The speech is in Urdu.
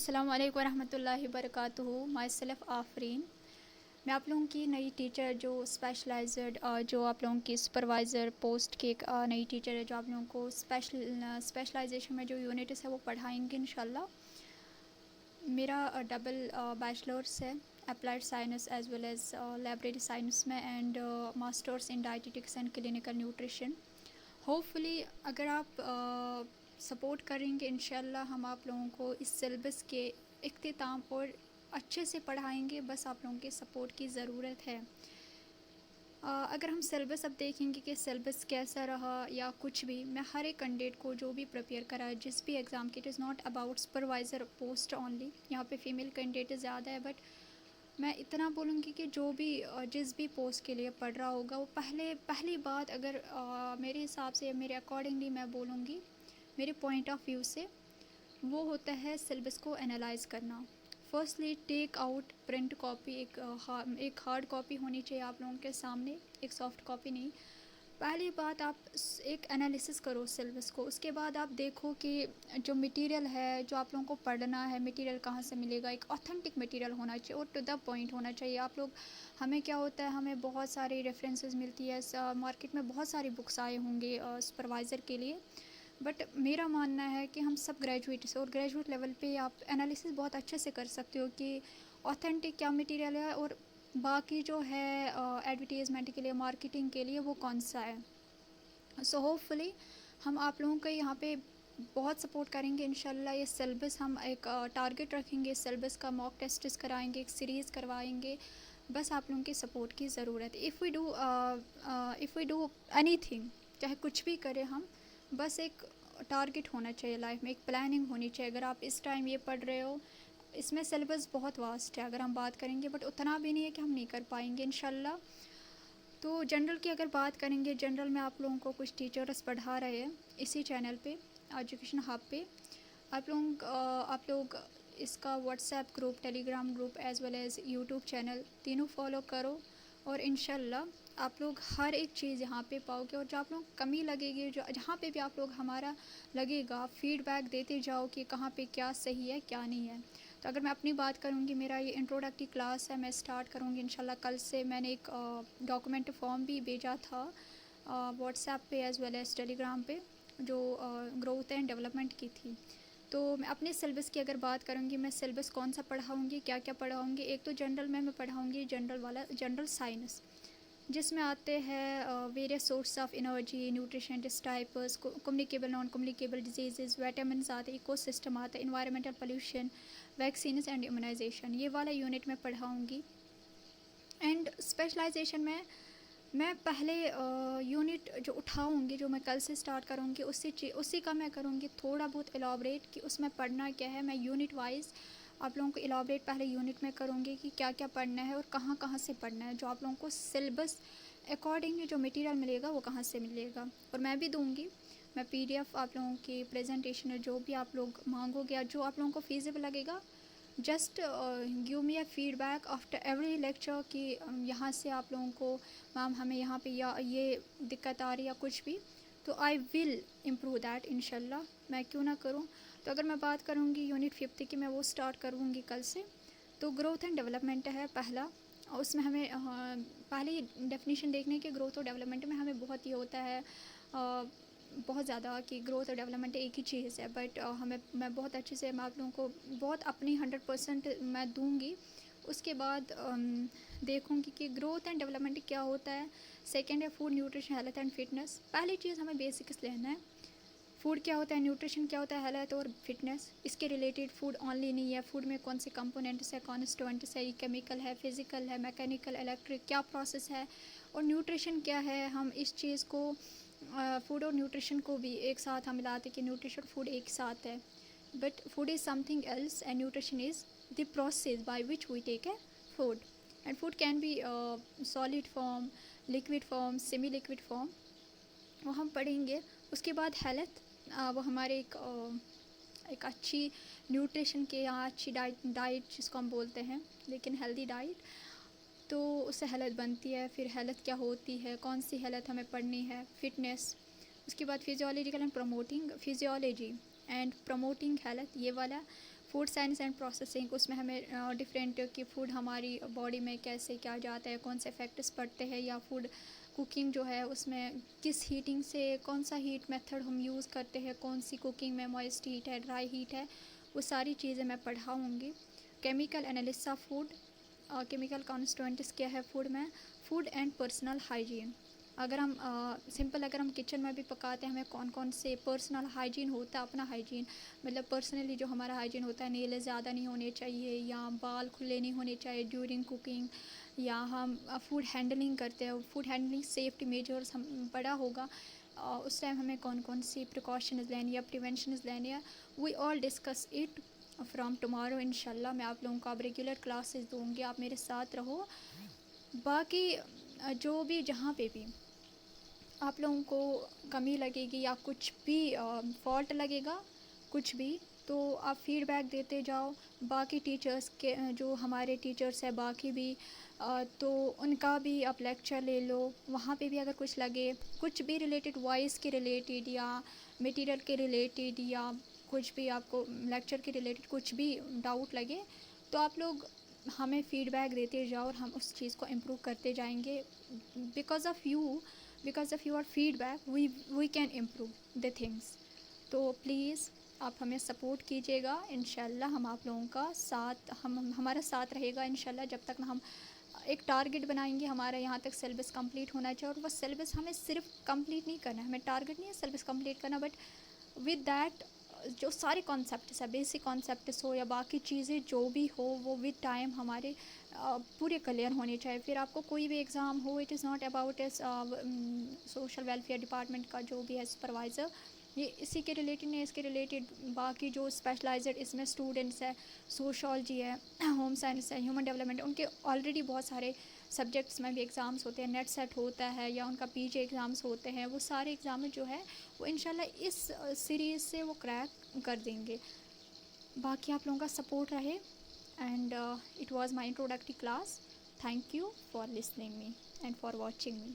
السلام علیکم ورحمۃ اللہ وبرکاتہ. مائی سیلف آفرین. میں آپ لوگوں کی نئی ٹیچر جو اسپیشلائزڈ جو آپ لوگوں کی سپروائزر پوسٹ کی ایک نئی ٹیچر ہے جو آپ لوگوں کو اسپیشلائزیشن میں جو یونٹس ہے وہ پڑھائیں گے انشاءاللہ. میرا ڈبل بیچلرس ہے applied science as well as library science میں and masters in dietetics and clinical nutrition. Hopefully اگر آپ سپورٹ کریں گے انشاءاللہ ہم آپ لوگوں کو اس سلیبس کے اختتام اور اچھے سے پڑھائیں گے. بس آپ لوگوں کے سپورٹ کی ضرورت ہے. اگر ہم سلیبس اب دیکھیں گے کہ سلیبس کیسا رہا یا کچھ بھی, میں ہر ایک کینڈیڈیٹ کو جو بھی پریپیئر کرا ہے جس بھی ایگزام کے, it is not about supervisor post only. یہاں پہ فیمیل کینڈیڈیٹ زیادہ ہے, بٹ میں اتنا بولوں گی کہ جو بھی جس بھی پوسٹ کے لیے پڑھ رہا ہوگا وہ پہلی بات اگر میرے حساب سے میرے اکارڈنگلی میں بولوں گی میرے پوائنٹ آف ویو سے, وہ ہوتا ہے سلیبس کو انالائز کرنا. Firstly take out print copy, ایک ہارڈ کاپی ہونی چاہیے آپ لوگوں کے سامنے, ایک سافٹ کاپی نہیں. پہلی بات آپ ایک انالیسس کرو سلیبس کو, اس کے بعد آپ دیکھو کہ جو مٹیریل ہے جو آپ لوگوں کو پڑھنا ہے مٹیریل کہاں سے ملے گا. ایک آتھینٹک مٹیریل ہونا چاہیے اور ٹو دا پوائنٹ ہونا چاہیے. آپ لوگ ہمیں کیا ہوتا ہے ہمیں بہت ساری ریفرنسز ملتی ہے, مارکیٹ میں بہت ساری بکس آئے ہوں گے سپروائزر کے لیے, بٹ میرا ماننا ہے کہ ہم سب گریجویٹس اور گریجویٹ لیول پہ آپ انالیسس بہت اچھے سے کر سکتے ہو کہ آتھینٹک کیا مٹیریل ہے اور باقی جو ہے ایڈورٹیزمنٹ کے لیے مارکیٹنگ کے لیے وہ کون سا ہے. سو ہوپ فلی ہم آپ لوگوں کو یہاں پہ بہت سپورٹ کریں گے انشاءاللہ. یہ سلیبس ہم ایک ٹارگٹ رکھیں گے, سلیبس کا موک ٹیسٹس کرائیں گے, ایک سیریز کروائیں گے. بس آپ لوگوں کی سپورٹ کی ضرورت ہے. اف وی ڈو اینی تھنگ, چاہے کچھ بھی کریں ہم, بس ایک ٹارگٹ ہونا چاہیے لائف میں, ایک پلاننگ ہونی چاہیے. اگر آپ اس ٹائم یہ پڑھ رہے ہو, اس میں سلیبس بہت واسٹ ہے اگر ہم بات کریں گے, بٹ اتنا بھی نہیں ہے کہ ہم نہیں کر پائیں گے انشاءاللہ. تو جنرل کی اگر بات کریں گے, جنرل میں آپ لوگوں کو کچھ ٹیچرس پڑھا رہے ہیں اسی چینل پہ ایجوکیشن ہب پہ. آپ لوگ اس کا WhatsApp group, Telegram group as well as YouTube channel تینوں فالو کرو, اور انشاءاللہ آپ لوگ ہر ایک چیز یہاں پہ پاؤ گے. اور جو آپ لوگ کمی لگے گی, جہاں پہ بھی آپ لوگ ہمارا لگے گا فیڈ بیک دیتے جاؤ کہ کہاں پہ کیا صحیح ہے کیا نہیں ہے. تو اگر میں اپنی بات کروں گی, میرا یہ انٹروڈکٹری کلاس ہے, میں اسٹارٹ کروں گی انشاءاللہ کل سے. میں نے ایک ڈاکومنٹ فارم بھی بھیجا تھا واٹس ایپ پہ ایز ویل ایز ٹیلی گرام پہ, جو گروتھ اینڈ ڈیولپمنٹ کی تھی. تو میں اپنے سلیبس کی اگر بات کروں گی, میں سلیبس کون سا پڑھاؤں گی, کیا کیا پڑھاؤں گی. ایک تو جنرل میں پڑھاؤں گی جنرل سائنس, جس میں آتے ہیں various source of energy, nutrients types, communicable non communicable diseases, vitamins آتے ہیں, ایکو سسٹم آتا ہے, environmental pollution, vaccines and immunization. یہ والا یونٹ میں پڑھاؤں گی. اینڈ اسپیشلائزیشن میں پہلے یونٹ جو اٹھاؤں گی, جو میں کل سے اسٹارٹ کروں گی, اسی کا میں کروں گی تھوڑا بہت الابریٹ کہ اس میں پڑھنا کیا ہے. میں یونٹ وائز آپ لوگوں کو الابریٹ پہلے یونٹ میں کروں گی کہ کیا کیا پڑھنا ہے اور کہاں کہاں سے پڑھنا ہے. جو آپ لوگوں کو سلیبس اکارڈنگلی جو مٹیریل ملے گا وہ کہاں سے ملے گا, اور میں بھی دوں گی. میں پی ڈی ایف آپ لوگوں کی پریزنٹیشن, جو بھی آپ لوگ مانگو گے, جو آپ لوگوں کو فیزیبل لگے گا, just give me a feedback after every lecture کہ یہاں سے آپ لوگوں کو میم ہمیں یہاں پہ یہ دقت آ رہی ہے کچھ بھی, تو آئی ول امپروو دیٹ انشاءاللہ. میں کیوں نہ کروں. تو اگر میں بات کروں گی یونٹ 5 کی, میں وہ اسٹارٹ کروں گی کل سے. تو گروتھ اینڈ ڈیولپمنٹ ہے پہلا, اور اس میں ہمیں پہلے ڈیفینیشن دیکھنے کے گروتھ اور ڈیولپمنٹ میں ہمیں بہت یہ ہوتا ہے بہت زیادہ کہ گروتھ اور ڈیولپمنٹ ایک ہی چیز ہے, بٹ میں بہت اچھے سے میں آپ لوگوں کو بہت اپنی 100% میں دوں گی. اس کے بعد دیکھوں گی کہ گروتھ اینڈ ڈیولپمنٹ کیا ہوتا ہے. سیکنڈ ہے food nutrition health and fitness. پہلی چیز ہمیں بیسکس لینا ہے, فوڈ کیا ہوتا ہے, نیوٹریشن کیا ہوتا ہے, ہیلتھ اور فٹنس. اس کے ریلیٹڈ فوڈ اونلی نہیں ہے, فوڈ میں کون سے کمپوننٹس ہے, کانسٹیٹوئنٹس ہے, کیمیکل ہے, فزیکل ہے, میکینیکل, الیکٹرک, کیا پروسیس ہے, اور نیوٹریشن کیا ہے. ہم اس چیز کو فوڈ اور نیوٹریشن کو بھی ایک ساتھ ہم ملاتے کہ نیوٹریشن فوڈ ایک ساتھ ہے, but food is something else and nutrition is the process by which we take a food. And food can be solid form, liquid form, semi liquid form, وہ ہم پڑھیں گے. اس کے بعد ہیلتھ, وہ ہمارے ایک اچھی نیوٹریشن کے یہاں اچھی ڈائٹ جس کو ہم بولتے ہیں, لیکن ہیلدی ڈائٹ, تو اس سے ہیلتھ بنتی ہے. پھر ہیلتھ کیا ہوتی ہے, کون سی ہیلتھ ہمیں پڑھنی ہے, فٹنس. اس کے بعد physiological and promoting physiology and promoting health, یہ والا فوڈ سائنس اینڈ پروسیسنگ، اس میں ہمیں ڈفرینٹ کہ فوڈ ہماری باڈی میں کیسے کیا جاتا ہے، کون سے افیکٹس پڑتے ہیں، یا فوڈ کوکنگ جو ہے اس میں کس ہیٹنگ سے، کون سا ہیٹ میتھڈ ہم یوز کرتے ہیں، کون سی کوکنگ میں موئسٹ ہیٹ ہے، ڈرائی ہیٹ ہے، وہ ساری چیزیں میں پڑھاؤں گی. Chemical analysis of food, chemical constituents کیا ہے فوڈ میں، فوڈ اینڈ پرسنل ہائیجین. اگر ہم سمپل اگر ہم کچن میں بھی پکاتے ہیں، ہمیں کون کون سے پرسنل ہائیجین ہوتا ہے، اپنا ہائیجین مطلب پرسنلی جو ہمارا ہائیجین ہوتا ہے، نیلے زیادہ نہیں ہونے چاہیے، یا بال کھلے نہیں ہونے چاہیے ڈیورنگ کوکنگ، یا ہم فوڈ ہینڈلنگ کرتے ہیں، فوڈ ہینڈلنگ سیفٹی میجرز ہم پڑھا ہوگا، اس ٹائم ہمیں کون کون سی پریکاشنز لینی ہے، پریونشنز لینی ہے. وی آل ڈسکس اٹ فرام ٹمارو انشاءاللہ. میں آپ لوگوں کو اب ریگولر کلاسز دوں گی، آپ میرے ساتھ رہو. باقی جو بھی جہاں پہ بھی آپ لوگوں کو کمی لگے گی یا کچھ بھی فالٹ لگے گا کچھ بھی، تو آپ فیڈ بیک دیتے جاؤ. باقی ٹیچرس کے جو ہمارے ٹیچرس ہیں باقی بھی، تو ان کا بھی آپ لیکچر لے لو، وہاں پہ بھی اگر کچھ لگے، کچھ بھی ریلیٹڈ وائس کے ریلیٹڈ یا میٹیریل کے ریلیٹڈ یا کچھ بھی آپ کو لیکچر کے ریلیٹڈ کچھ بھی ڈاؤٹ لگے، تو آپ لوگ ہمیں فیڈ بیک دیتے جاؤ اور ہم اس چیز کو امپروو کرتے جائیں گے. Because of your feedback we can improve the things. تو پلیز آپ ہمیں سپورٹ کیجیے گا. انشاءاللہ ہم آپ لوگوں کا ساتھ ہمارا ساتھ رہے گا انشاءاللہ، جب تک ہم ایک ٹارگٹ بنائیں گے ہمارا یہاں تک سلیبس کمپلیٹ ہونا چاہیے. اور وہ سلیبس ہمیں صرف کمپلیٹ نہیں کرنا ہے، ہمیں ٹارگٹ نہیں ہے سلیبس کمپلیٹ کرنا، بٹ ود دیٹ جو سارے کانسیپٹس ہیں، بیسک کانسیپٹس ہو یا باقی چیزیں جو بھی ہو، وہ ود ٹائم ہمارے پورے کلیئر ہونے چاہیے. پھر آپ کو کوئی بھی exam who, it is not about social welfare department کا جو بھی ہے سپروائزر، یہ اسی کے ریلیٹڈ نہیں، اس کے ریلیٹڈ باقی جو اسپیشلائزڈ اس میں اسٹوڈنٹس ہے، سوشالوجی ہے، ہوم سائنس ہے، ہیومن ڈیولپمنٹ، ان کے آلریڈی بہت سارے سبجیکٹس میں بھی ایگزامس ہوتے ہیں، نیٹ سیٹ ہوتا ہے یا ان کا پی جی ایگزامس ہوتے ہیں. وہ سارے ایگزام جو ہے وہ انشاءاللہ اس سیریز سے وہ کریک کر دیں گے. باقی آپ لوگوں کا سپورٹ رہے. And it was my introductory class. Thank you for listening me and for watching me.